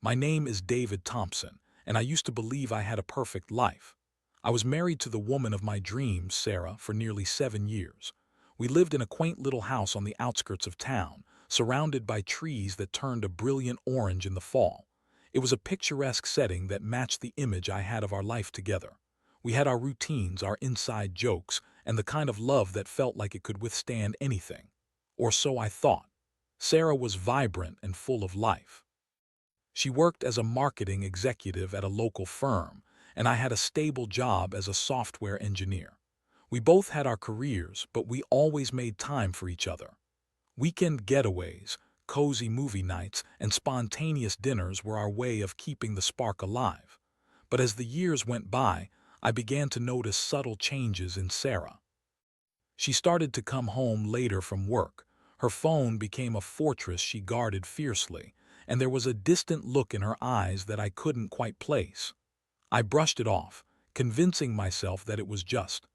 My name is David Thompson, and I used to believe I had a perfect life. I was married to the woman of my dreams, Sarah, for nearly 7 years. We lived in a quaint little house on the outskirts of town, surrounded by trees that turned a brilliant orange in the fall. It was a picturesque setting that matched the image I had of our life together. We had our routines, our inside jokes, and the kind of love that felt like it could withstand anything. Or so I thought. Sarah was vibrant and full of life. She worked as a marketing executive at a local firm, and I had a stable job as a software engineer. We both had our careers, but we always made time for each other. Weekend getaways, cozy movie nights, and spontaneous dinners were our way of keeping the spark alive. But as the years went by, I began to notice subtle changes in Sarah. She started to come home later from work. Her phone became a fortress she guarded fiercely, and there was a distant look in her eyes that I couldn't quite place. I brushed it off, convincing myself that it was just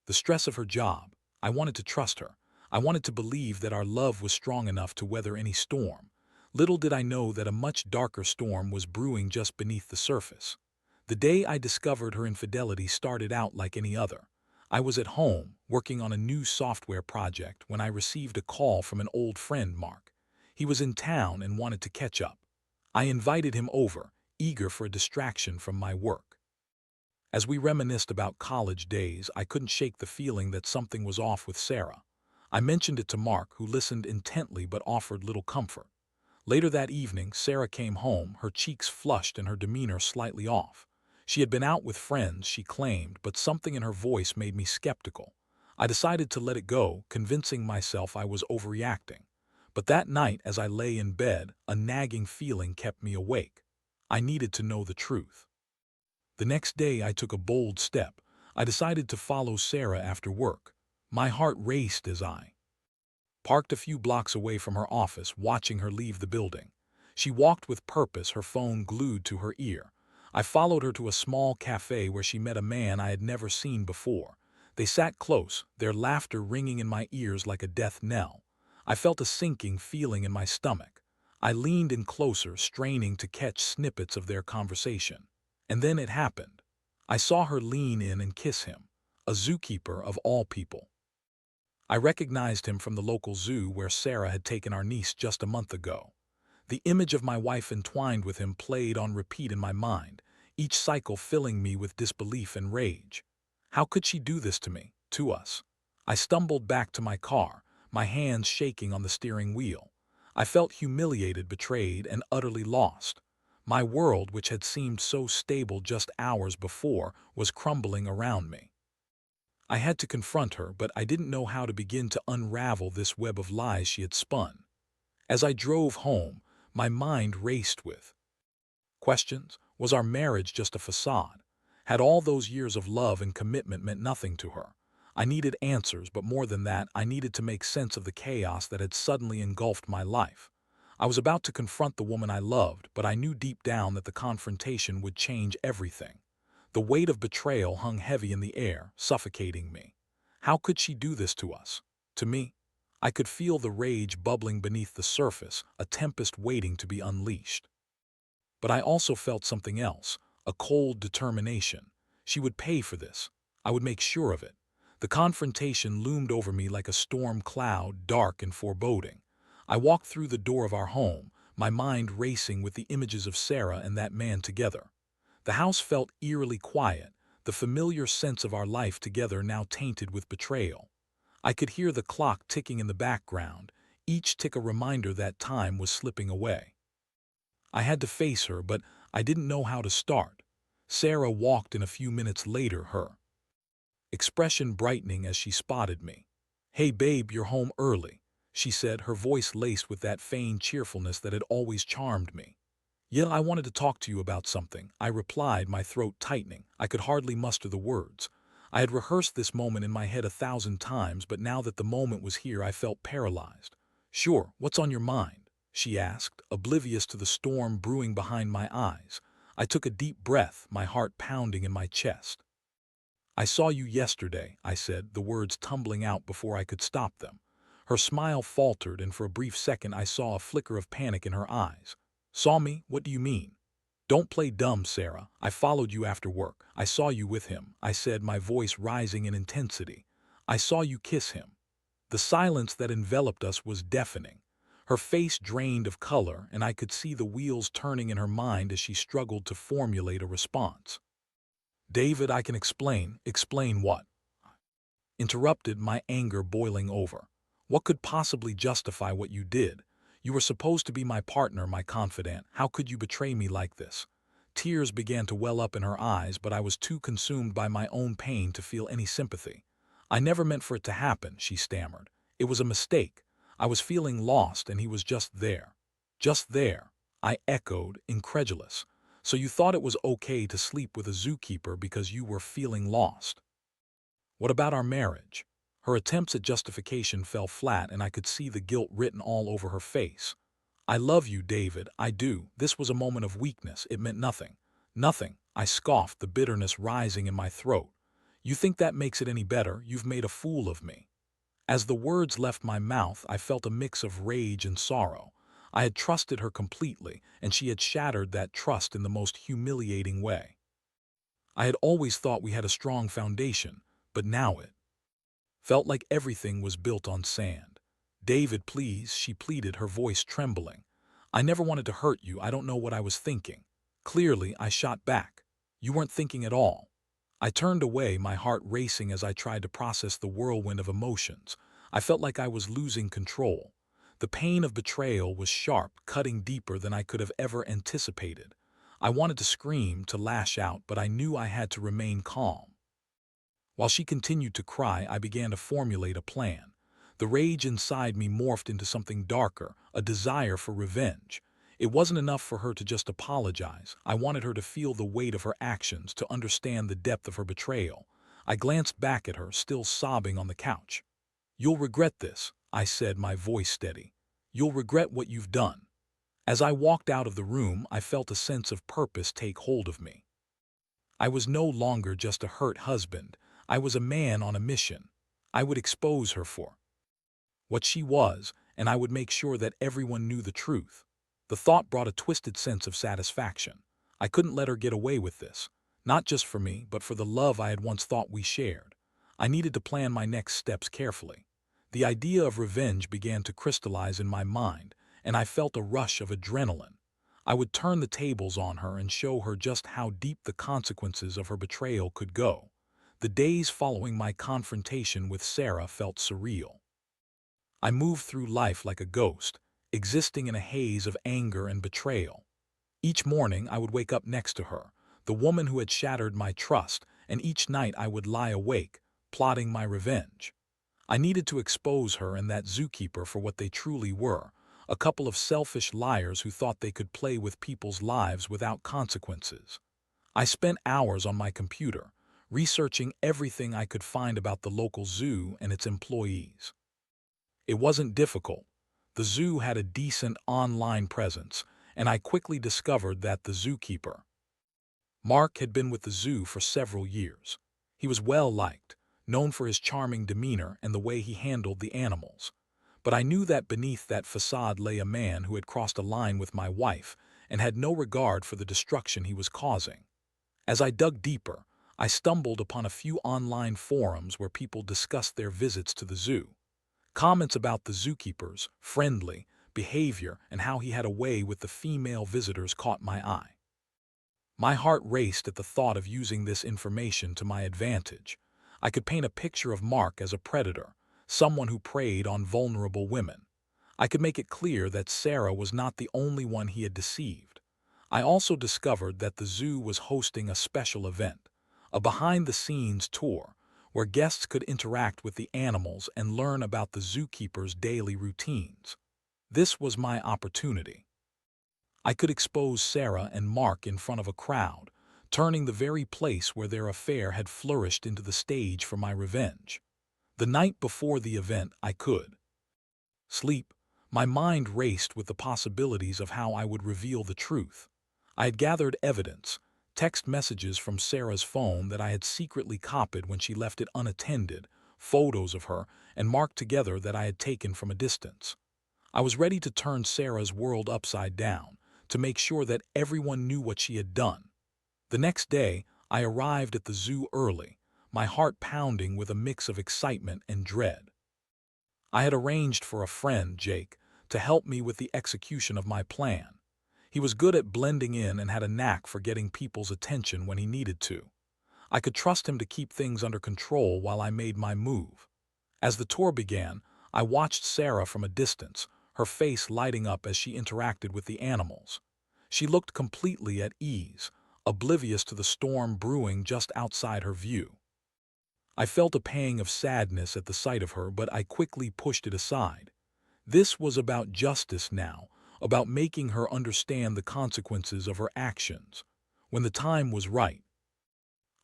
the stress of her job. I wanted to trust her. I wanted to believe that our love was strong enough to weather any storm. Little did I know that a much darker storm was brewing just beneath the surface. The day I discovered her infidelity started out like any other. I was at home, working on a new software project, when I received a call from an old friend, Mark. He was in town and wanted to catch up. I invited him over, eager for a distraction from my work. As we reminisced about college days, I couldn't shake the feeling that something was off with Sarah. I mentioned it to Mark, who listened intently but offered little comfort. Later that evening, Sarah came home, her cheeks flushed and her demeanor slightly off. She had been out with friends, she claimed, but something in her voice made me skeptical. I decided to let it go, convincing myself I was overreacting. But that night, as I lay in bed, a nagging feeling kept me awake. I needed to know the truth. The next day, I took a bold step. I decided to follow Sarah after work. My heart raced as I parked a few blocks away from her office, watching her leave the building. She walked with purpose, her phone glued to her ear. I followed her to a small cafe where she met a man I had never seen before. They sat close, their laughter ringing in my ears like a death knell. I felt a sinking feeling in my stomach. I leaned in closer, straining to catch snippets of their conversation. And then it happened. I saw her lean in and kiss him, a zookeeper of all people. I recognized him from the local zoo where Sarah had taken our niece just a month ago. The image of my wife entwined with him played on repeat in my mind, each cycle filling me with disbelief and rage. How could she do this to me, to us? I stumbled back to my car, my hands shaking on the steering wheel. I felt humiliated, betrayed, and utterly lost. My world, which had seemed so stable just hours before, was crumbling around me. I had to confront her, but I didn't know how to begin to unravel this web of lies she had spun. As I drove home, my mind raced with questions. Was our marriage just a facade? Had all those years of love and commitment meant nothing to her? I needed answers, but more than that, I needed to make sense of the chaos that had suddenly engulfed my life. I was about to confront the woman I loved, but I knew deep down that the confrontation would change everything. The weight of betrayal hung heavy in the air, suffocating me. How could she do this to us? To me? I could feel the rage bubbling beneath the surface, a tempest waiting to be unleashed. But I also felt something else, a cold determination. She would pay for this. I would make sure of it. The confrontation loomed over me like a storm cloud, dark and foreboding. I walked through the door of our home, my mind racing with the images of Sarah and that man together. The house felt eerily quiet, the familiar sense of our life together now tainted with betrayal. I could hear the clock ticking in the background, each tick a reminder that time was slipping away. I had to face her, but I didn't know how to start. Sarah walked in a few minutes later, her expression brightening as she spotted me. "Hey babe, you're home early," she said, her voice laced with that feigned cheerfulness that had always charmed me. "Yeah, I wanted to talk to you about something," I replied, my throat tightening. I could hardly muster the words. I had rehearsed this moment in my head 1,000 times, but now that the moment was here, I felt paralyzed. "Sure, what's on your mind?" she asked, oblivious to the storm brewing behind my eyes. I took a deep breath, my heart pounding in my chest. "I saw you yesterday," I said, the words tumbling out before I could stop them. Her smile faltered, and for a brief second I saw a flicker of panic in her eyes. Saw me? What do you mean? Don't play dumb, Sarah. I followed you after work. I saw you with him, I said, my voice rising in intensity. I saw you kiss him. The silence that enveloped us was deafening. Her face drained of color, and I could see the wheels turning in her mind as she struggled to formulate a response. David, I can explain. Explain what? Interrupted, my anger boiling over. What could possibly justify what you did? You were supposed to be my partner, my confidant. How could you betray me like this? Tears began to well up in her eyes, but I was too consumed by my own pain to feel any sympathy. I never meant for it to happen, she stammered. It was a mistake. I was feeling lost, and he was just there. Just there, I echoed, incredulous. So you thought it was okay to sleep with a zookeeper because you were feeling lost? What about our marriage? Her attempts at justification fell flat, and I could see the guilt written all over her face. I love you, David, I do. This was a moment of weakness. It meant nothing. Nothing, I scoffed, the bitterness rising in my throat. You think that makes it any better? You've made a fool of me. As the words left my mouth, I felt a mix of rage and sorrow. I had trusted her completely, and she had shattered that trust in the most humiliating way. I had always thought we had a strong foundation, but now it felt like everything was built on sand. David, please, she pleaded, her voice trembling. I never wanted to hurt you. I don't know what I was thinking. Clearly, I shot back. You weren't thinking at all. I turned away, my heart racing as I tried to process the whirlwind of emotions. I felt like I was losing control. The pain of betrayal was sharp, cutting deeper than I could have ever anticipated. I wanted to scream, to lash out, but I knew I had to remain calm. While she continued to cry, I began to formulate a plan. The rage inside me morphed into something darker, a desire for revenge. It wasn't enough for her to just apologize. I wanted her to feel the weight of her actions, to understand the depth of her betrayal. I glanced back at her, still sobbing on the couch. You'll regret this, I said, my voice steady. You'll regret what you've done. As I walked out of the room, I felt a sense of purpose take hold of me. I was no longer just a hurt husband. I was a man on a mission. I would expose her for what she was, and I would make sure that everyone knew the truth. The thought brought a twisted sense of satisfaction. I couldn't let her get away with this, not just for me, but for the love I had once thought we shared. I needed to plan my next steps carefully. The idea of revenge began to crystallize in my mind, and I felt a rush of adrenaline. I would turn the tables on her and show her just how deep the consequences of her betrayal could go. The days following my confrontation with Sarah felt surreal. I moved through life like a ghost, existing in a haze of anger and betrayal. Each morning I would wake up next to her, the woman who had shattered my trust, and each night I would lie awake, plotting my revenge. I needed to expose her and that zookeeper for what they truly were, a couple of selfish liars who thought they could play with people's lives without consequences. I spent hours on my computer, researching everything I could find about the local zoo and its employees. It wasn't difficult. The zoo had a decent online presence, and I quickly discovered that the zookeeper, Mark, had been with the zoo for several years. He was well liked, known for his charming demeanor and the way he handled the animals. But I knew that beneath that facade lay a man who had crossed a line with my wife and had no regard for the destruction he was causing. As I dug deeper, I stumbled upon a few online forums where people discussed their visits to the zoo. Comments about the zookeeper's friendly behavior and how he had a way with the female visitors caught my eye. My heart raced at the thought of using this information to my advantage. I could paint a picture of Mark as a predator, someone who preyed on vulnerable women. I could make it clear that Sarah was not the only one he had deceived. I also discovered that the zoo was hosting a special event, a behind-the-scenes tour, where guests could interact with the animals and learn about the zookeeper's daily routines. This was my opportunity. I could expose Sarah and Mark in front of a crowd, turning the very place where their affair had flourished into the stage for my revenge. The night before the event, I could sleep. My mind raced with the possibilities of how I would reveal the truth. I had gathered evidence, text messages from Sarah's phone that I had secretly copied when she left it unattended, photos of her, and marked together that I had taken from a distance. I was ready to turn Sarah's world upside down, to make sure that everyone knew what she had done. The next day, I arrived at the zoo early, my heart pounding with a mix of excitement and dread. I had arranged for a friend, Jake, to help me with the execution of my plan. He was good at blending in and had a knack for getting people's attention when he needed to. I could trust him to keep things under control while I made my move. As the tour began, I watched Sarah from a distance, her face lighting up as she interacted with the animals. She looked completely at ease, oblivious to the storm brewing just outside her view. I felt a pang of sadness at the sight of her, but I quickly pushed it aside. This was about justice now, about making her understand the consequences of her actions. When the time was right,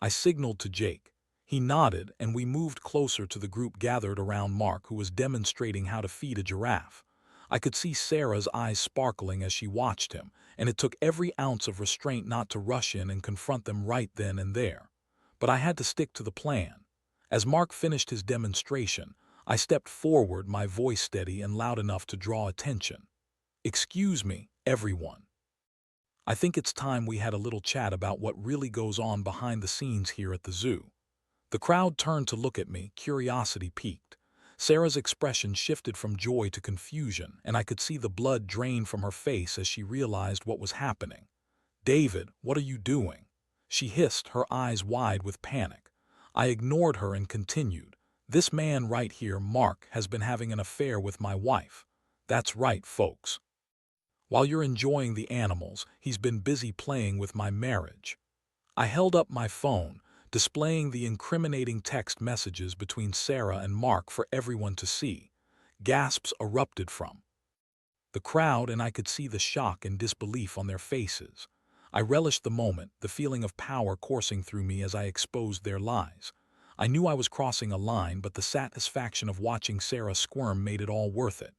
I signaled to Jake. He nodded, and we moved closer to the group gathered around Mark, who was demonstrating how to feed a giraffe. I could see Sarah's eyes sparkling as she watched him, and it took every ounce of restraint not to rush in and confront them right then and there. But I had to stick to the plan. As Mark finished his demonstration, I stepped forward, my voice steady and loud enough to draw attention. "Excuse me, everyone. I think it's time we had a little chat about what really goes on behind the scenes here at the zoo." The crowd turned to look at me, curiosity piqued. Sarah's expression shifted from joy to confusion, and I could see the blood drain from her face as she realized what was happening. "David, what are you doing?" she hissed, her eyes wide with panic. I ignored her and continued. "This man right here, Mark, has been having an affair with my wife. That's right, folks. While you're enjoying the animals, he's been busy playing with my marriage." I held up my phone, displaying the incriminating text messages between Sarah and Mark for everyone to see. Gasps erupted from the crowd, and I could see the shock and disbelief on their faces. I relished the moment, the feeling of power coursing through me as I exposed their lies. I knew I was crossing a line, but the satisfaction of watching Sarah squirm made it all worth it.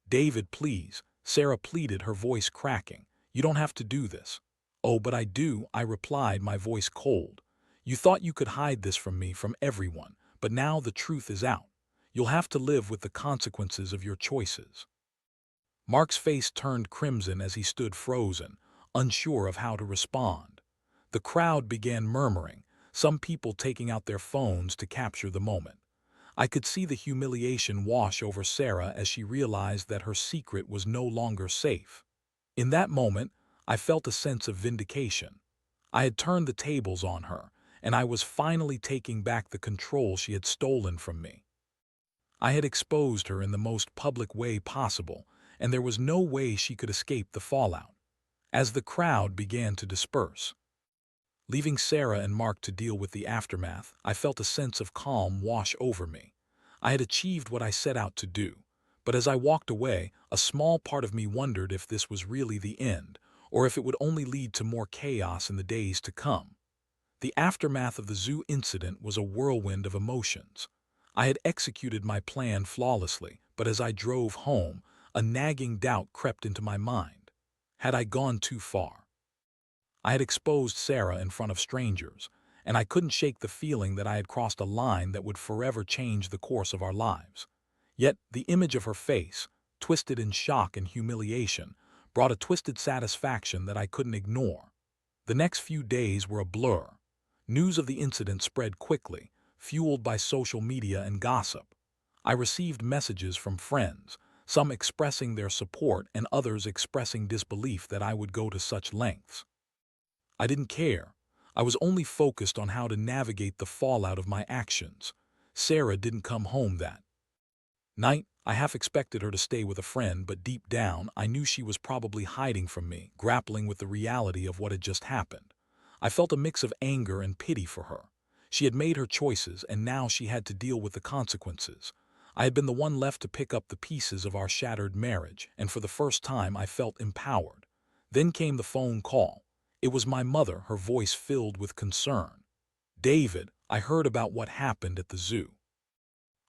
"David, please," Sarah pleaded, her voice cracking. "You don't have to do this." "Oh, but I do," I replied, my voice cold. "You thought you could hide this from me, from everyone, but now the truth is out. You'll have to live with the consequences of your choices." Mark's face turned crimson as he stood frozen, unsure of how to respond. The crowd began murmuring, some people taking out their phones to capture the moment. I could see the humiliation wash over Sarah as she realized that her secret was no longer safe. In that moment, I felt a sense of vindication. I had turned the tables on her, and I was finally taking back the control she had stolen from me. I had exposed her in the most public way possible, and there was no way she could escape the fallout. As the crowd began to disperse, leaving Sarah and Mark to deal with the aftermath, I felt a sense of calm wash over me. I had achieved what I set out to do, but as I walked away, a small part of me wondered if this was really the end, or if it would only lead to more chaos in the days to come. The aftermath of the zoo incident was a whirlwind of emotions. I had executed my plan flawlessly, but as I drove home, a nagging doubt crept into my mind. Had I gone too far? I had exposed Sarah in front of strangers, and I couldn't shake the feeling that I had crossed a line that would forever change the course of our lives. Yet the image of her face, twisted in shock and humiliation, brought a twisted satisfaction that I couldn't ignore. The next few days were a blur. News of the incident spread quickly, fueled by social media and gossip. I received messages from friends, some expressing their support and others expressing disbelief that I would go to such lengths. I didn't care. I was only focused on how to navigate the fallout of my actions. Sarah didn't come home that night. I half expected her to stay with a friend, but deep down, I knew she was probably hiding from me, grappling with the reality of what had just happened. I felt a mix of anger and pity for her. She had made her choices, and now she had to deal with the consequences. I had been the one left to pick up the pieces of our shattered marriage, and for the first time I felt empowered. Then came the phone call. It was my mother, her voice filled with concern. "David, I heard about what happened at the zoo.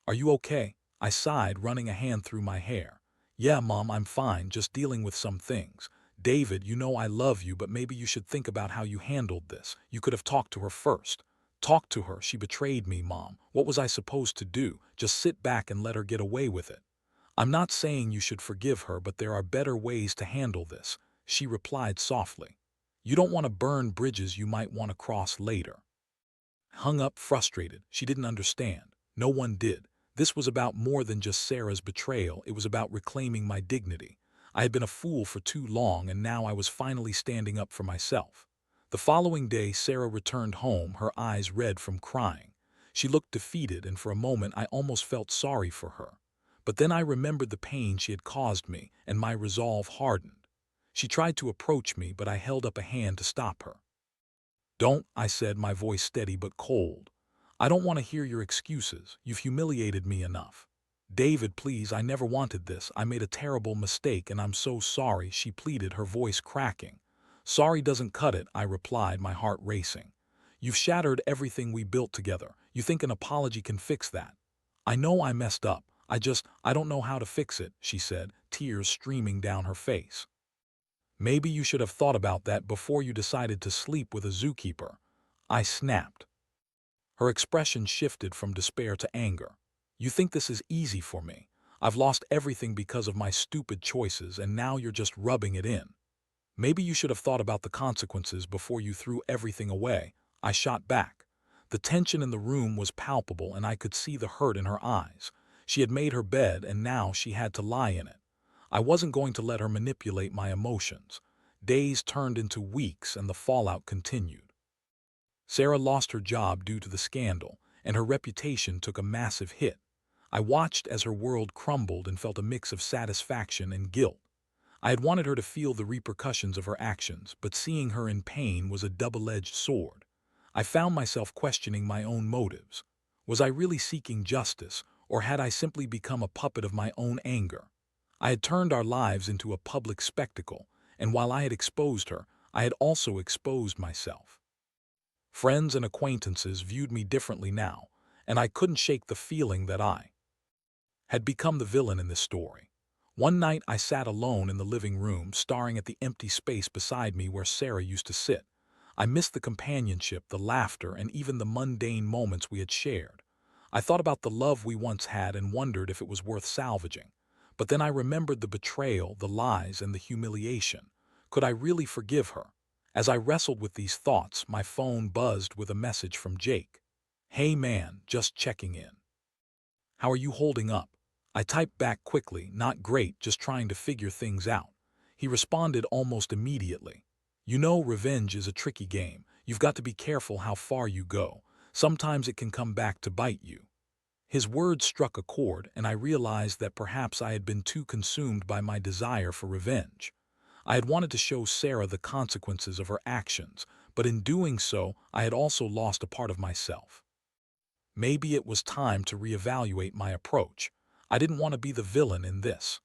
Are you okay?" I sighed, running a hand through my hair. "Yeah, Mom, I'm fine, just dealing with some things. David, you know I love you, but maybe you should think about how you handled this. You could have talked to her first." "Talked to her? She betrayed me, Mom. What was I supposed to do? Just sit back and let her get away with it?" "I'm not saying you should forgive her, but there are better ways to handle this. She replied softly, "You don't want to burn bridges you might want to cross later." Hung up frustrated. She didn't understand. No one did. This was about more than just Sarah's betrayal. It was about reclaiming my dignity. I had been a fool for too long, and now I was finally standing up for myself. The following day, Sarah returned home, her eyes red from crying. She looked defeated, and for a moment I almost felt sorry for her. But then I remembered the pain she had caused me, and my resolve hardened. She tried to approach me, but I held up a hand to stop her. "Don't," I said, my voice steady but cold. "I don't want to hear your excuses. You've humiliated me enough." "David, please, I never wanted this. I made a terrible mistake and I'm so sorry," she pleaded, her voice cracking. "Sorry doesn't cut it," I replied, my heart racing. "You've shattered everything we built together. You think an apology can fix that?" "I know I messed up. I don't know how to fix it," she said, tears streaming down her face. "Maybe you should have thought about that before you decided to sleep with a zookeeper," I snapped. Her expression shifted from despair to anger. "You think this is easy for me? I've lost everything because of my stupid choices, and now you're just rubbing it in." "Maybe you should have thought about the consequences before you threw everything away," I shot back. The tension in the room was palpable, and I could see the hurt in her eyes. She had made her bed, and now she had to lie in it. I wasn't going to let her manipulate my emotions. Days turned into weeks, and the fallout continued. Sarah lost her job due to the scandal, and her reputation took a massive hit. I watched as her world crumbled and felt a mix of satisfaction and guilt. I had wanted her to feel the repercussions of her actions, but seeing her in pain was a double-edged sword. I found myself questioning my own motives. Was I really seeking justice, or had I simply become a puppet of my own anger? I had turned our lives into a public spectacle, and while I had exposed her, I had also exposed myself. Friends and acquaintances viewed me differently now, and I couldn't shake the feeling that I had become the villain in this story. One night I sat alone in the living room, staring at the empty space beside me where Sarah used to sit. I missed the companionship, the laughter, and even the mundane moments we had shared. I thought about the love we once had and wondered if it was worth salvaging. But then I remembered the betrayal, the lies, and the humiliation. Could I really forgive her? As I wrestled with these thoughts, my phone buzzed with a message from Jake. "Hey man, just checking in. How are you holding up?" I typed back quickly, "Not great, just trying to figure things out." He responded almost immediately. "You know, revenge is a tricky game. You've got to be careful how far you go. Sometimes it can come back to bite you." His words struck a chord, and I realized that perhaps I had been too consumed by my desire for revenge. I had wanted to show Sarah the consequences of her actions, but in doing so, I had also lost a part of myself. Maybe it was time to reevaluate my approach. I didn't want to be the villain in this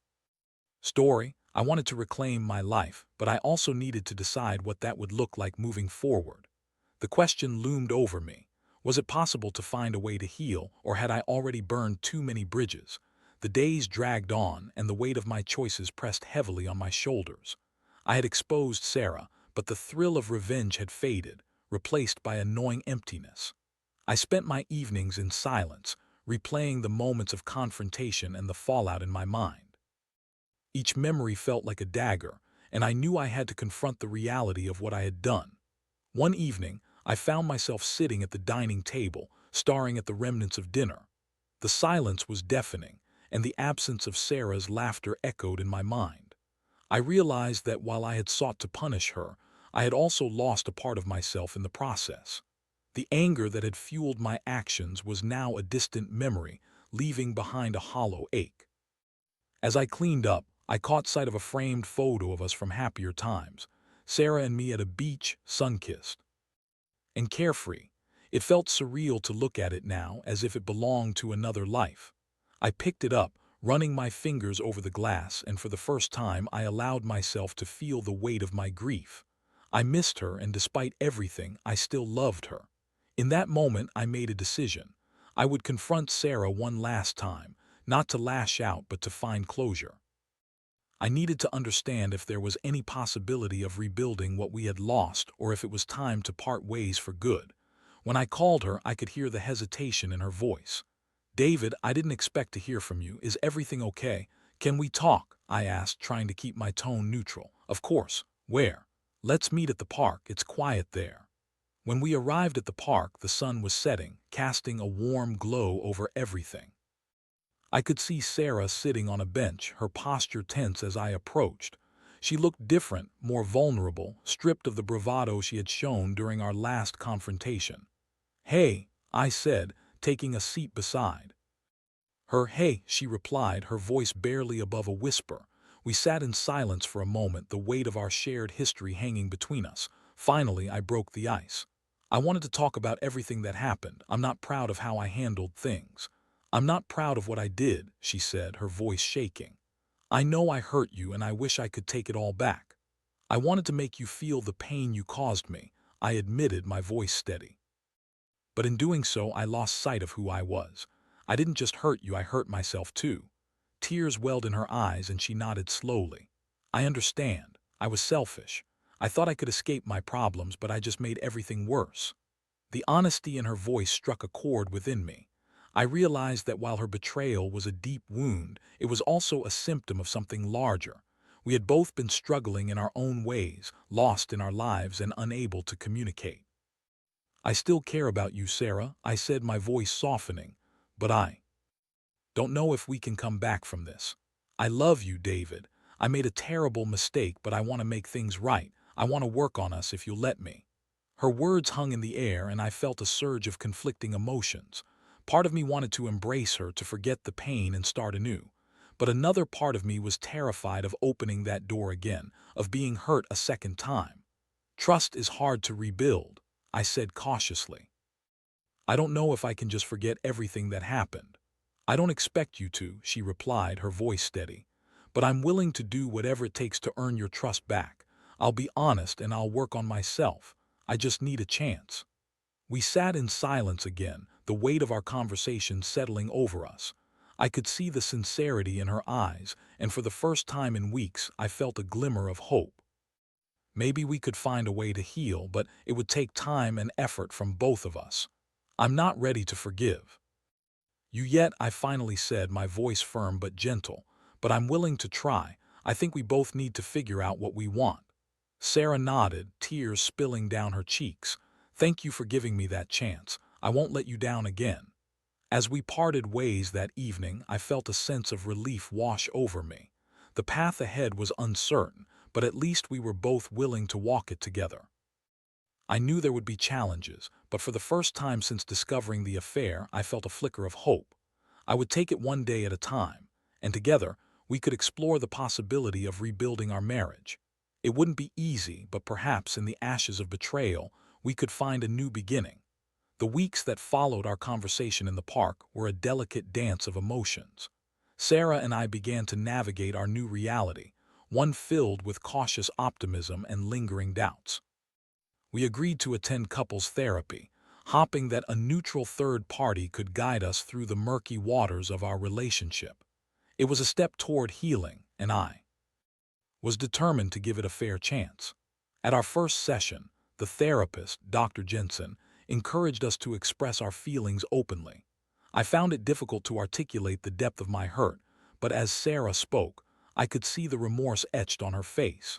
story. I wanted to reclaim my life, but I also needed to decide what that would look like moving forward. The question loomed over me. Was it possible to find a way to heal, or had I already burned too many bridges? The days dragged on, and the weight of my choices pressed heavily on my shoulders. I had exposed Sarah, but the thrill of revenge had faded, replaced by a gnawing emptiness. I spent my evenings in silence, replaying the moments of confrontation and the fallout in my mind. Each memory felt like a dagger, and I knew I had to confront the reality of what I had done. One evening, I found myself sitting at the dining table, staring at the remnants of dinner. The silence was deafening, and the absence of Sarah's laughter echoed in my mind. I realized that while I had sought to punish her, I had also lost a part of myself in the process. The anger that had fueled my actions was now a distant memory, leaving behind a hollow ache. As I cleaned up, I caught sight of a framed photo of us from happier times, Sarah and me at a beach, sun-kissed and carefree. It felt surreal to look at it now, as if it belonged to another life. I picked it up, running my fingers over the glass, and for the first time I allowed myself to feel the weight of my grief. I missed her, and despite everything, I still loved her. In that moment, I made a decision. I would confront Sarah one last time, not to lash out but to find closure. I needed to understand if there was any possibility of rebuilding what we had lost, or if it was time to part ways for good. When I called her, I could hear the hesitation in her voice. "David, I didn't expect to hear from you. Is everything okay? Can we talk?" I asked, trying to keep my tone neutral. "Of course," Where? Let's meet at the park, it's quiet there. When we arrived at the park, the sun was setting, casting a warm glow over everything. I could see Sarah sitting on a bench, her posture tense as I approached. She looked different, more vulnerable, stripped of the bravado she had shown during our last confrontation. "Hey," I said, taking a seat beside her. "Hey," she replied, her voice barely above a whisper. We sat in silence for a moment, the weight of our shared history hanging between us. Finally, I broke the ice. "I wanted to talk about everything that happened. I'm not proud of how I handled things." "I'm not proud of what I did," she said, her voice shaking. "I know I hurt you and I wish I could take it all back. I wanted to make you feel the pain you caused me," I admitted, my voice steady. "But in doing so, I lost sight of who I was. I didn't just hurt you, I hurt myself too." Tears welled in her eyes and she nodded slowly. "I understand. I was selfish. I thought I could escape my problems, but I just made everything worse." The honesty in her voice struck a chord within me. I realized that while her betrayal was a deep wound, it was also a symptom of something larger. We had both been struggling in our own ways, lost in our lives and unable to communicate. "I still care about you, Sarah," I said, my voice softening, "but I don't know if we can come back from this. I love you, David. I made a terrible mistake, but I want to make things right. I want to work on us if you'll let me." Her words hung in the air and I felt a surge of conflicting emotions. Part of me wanted to embrace her, to forget the pain and start anew. But another part of me was terrified of opening that door again, of being hurt a second time. "Trust is hard to rebuild," I said cautiously. "I don't know if I can just forget everything that happened." "I don't expect you to," she replied, her voice steady. "But I'm willing to do whatever it takes to earn your trust back. I'll be honest and I'll work on myself. I just need a chance." We sat in silence again, the weight of our conversation settling over us. I could see the sincerity in her eyes, and for the first time in weeks I felt a glimmer of hope. Maybe we could find a way to heal, but it would take time and effort from both of us. "I'm not ready to forgive you yet," I finally said, my voice firm but gentle. "But I'm willing to try. I think we both need to figure out what we want." Sarah nodded, tears spilling down her cheeks. "Thank you for giving me that chance. I won't let you down again." As we parted ways that evening, I felt a sense of relief wash over me. The path ahead was uncertain, but at least we were both willing to walk it together. I knew there would be challenges, but for the first time since discovering the affair, I felt a flicker of hope. I would take it one day at a time, and together, we could explore the possibility of rebuilding our marriage. It wouldn't be easy, but perhaps in the ashes of betrayal, we could find a new beginning. The weeks that followed our conversation in the park were a delicate dance of emotions. Sarah and I began to navigate our new reality, one filled with cautious optimism and lingering doubts. We agreed to attend couples therapy, hoping that a neutral third party could guide us through the murky waters of our relationship. It was a step toward healing, and I was determined to give it a fair chance. At our first session, the therapist, Dr. Jensen, encouraged us to express our feelings openly. I found it difficult to articulate the depth of my hurt, but as Sarah spoke, I could see the remorse etched on her face.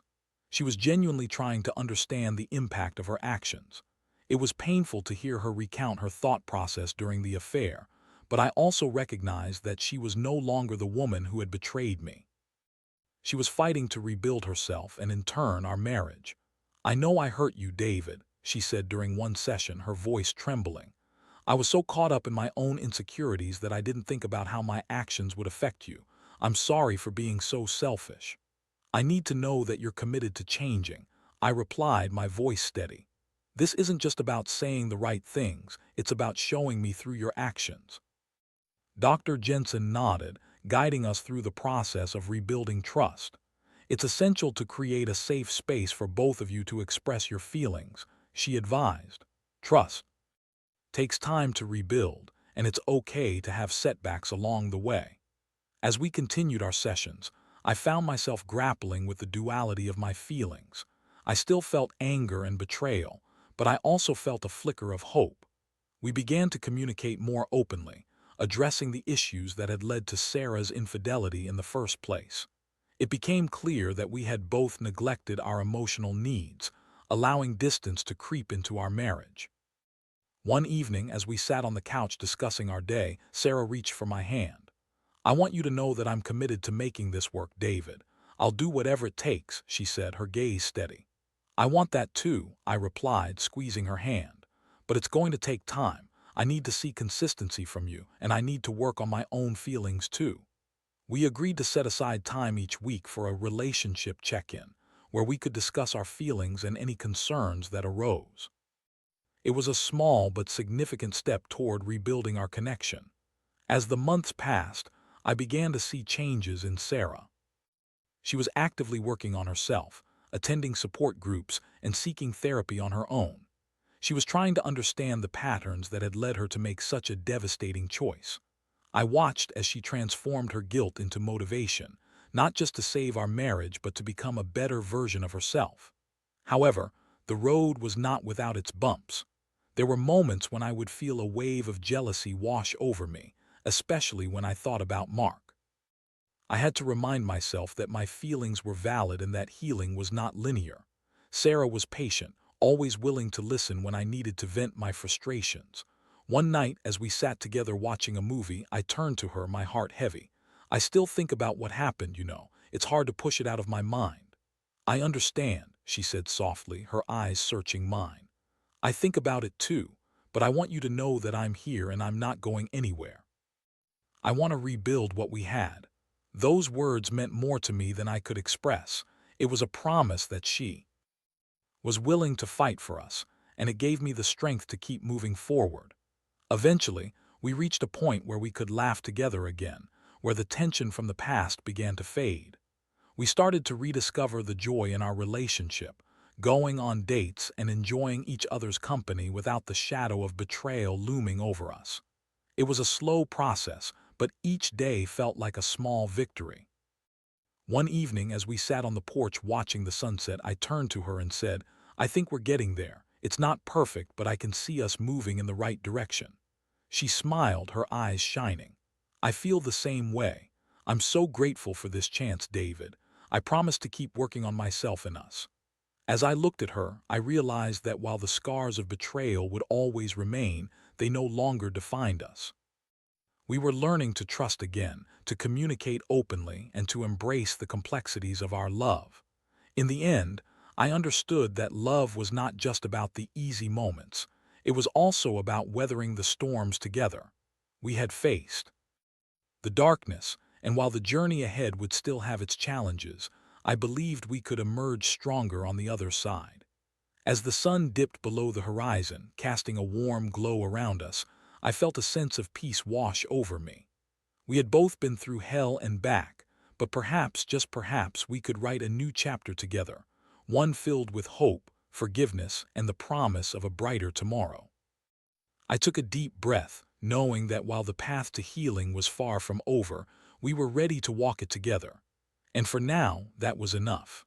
She was genuinely trying to understand the impact of her actions. It was painful to hear her recount her thought process during the affair, but I also recognized that she was no longer the woman who had betrayed me. She was fighting to rebuild herself and, in turn, our marriage. "I know I hurt you, David," she said during one session, her voice trembling. "I was so caught up in my own insecurities that I didn't think about how my actions would affect you. I'm sorry for being so selfish." "I need to know that you're committed to changing," I replied, my voice steady. "This isn't just about saying the right things, it's about showing me through your actions." Dr. Jensen nodded, guiding us through the process of rebuilding trust. "It's essential to create a safe space for both of you to express your feelings," she advised. "Trust takes time to rebuild, and it's okay to have setbacks along the way." As we continued our sessions, I found myself grappling with the duality of my feelings. I still felt anger and betrayal, but I also felt a flicker of hope. We began to communicate more openly, addressing the issues that had led to Sarah's infidelity in the first place. It became clear that we had both neglected our emotional needs, allowing distance to creep into our marriage. One evening, as we sat on the couch discussing our day, Sarah reached for my hand. "I want you to know that I'm committed to making this work, David. I'll do whatever it takes," she said, her gaze steady. "I want that too," I replied, squeezing her hand. "But it's going to take time. I need to see consistency from you, and I need to work on my own feelings too." We agreed to set aside time each week for a relationship check-in, where we could discuss our feelings and any concerns that arose. It was a small but significant step toward rebuilding our connection. As the months passed, I began to see changes in Sarah. She was actively working on herself, attending support groups, and seeking therapy on her own. She was trying to understand the patterns that had led her to make such a devastating choice. I watched as she transformed her guilt into motivation, not just to save our marriage but to become a better version of herself. However, the road was not without its bumps. There were moments when I would feel a wave of jealousy wash over me, especially when I thought about Mark. I had to remind myself that my feelings were valid and that healing was not linear. Sarah was patient, always willing to listen when I needed to vent my frustrations. One night, as we sat together watching a movie, I turned to her, my heart heavy. "I still think about what happened, you know. It's hard to push it out of my mind." "I understand," she said softly, her eyes searching mine. "I think about it too, but I want you to know that I'm here and I'm not going anywhere. I want to rebuild what we had." Those words meant more to me than I could express. It was a promise that she was willing to fight for us, and it gave me the strength to keep moving forward. Eventually, we reached a point where we could laugh together again, where the tension from the past began to fade. We started to rediscover the joy in our relationship, going on dates and enjoying each other's company without the shadow of betrayal looming over us. It was a slow process, but each day felt like a small victory. One evening, as we sat on the porch watching the sunset, I turned to her and said, "I think we're getting there. It's not perfect, but I can see us moving in the right direction." She smiled, her eyes shining. "I feel the same way. I'm so grateful for this chance, David. I promise to keep working on myself and us." As I looked at her, I realized that while the scars of betrayal would always remain, they no longer defined us. We were learning to trust again, to communicate openly, and to embrace the complexities of our love. In the end, I understood that love was not just about the easy moments. It was also about weathering the storms together. We had faced the darkness, and while the journey ahead would still have its challenges, I believed we could emerge stronger on the other side. As the sun dipped below the horizon, casting a warm glow around us, I felt a sense of peace wash over me. We had both been through hell and back, but perhaps, just perhaps, we could write a new chapter together, one filled with hope, forgiveness, and the promise of a brighter tomorrow. I took a deep breath, knowing that while the path to healing was far from over, we were ready to walk it together. And for now, that was enough.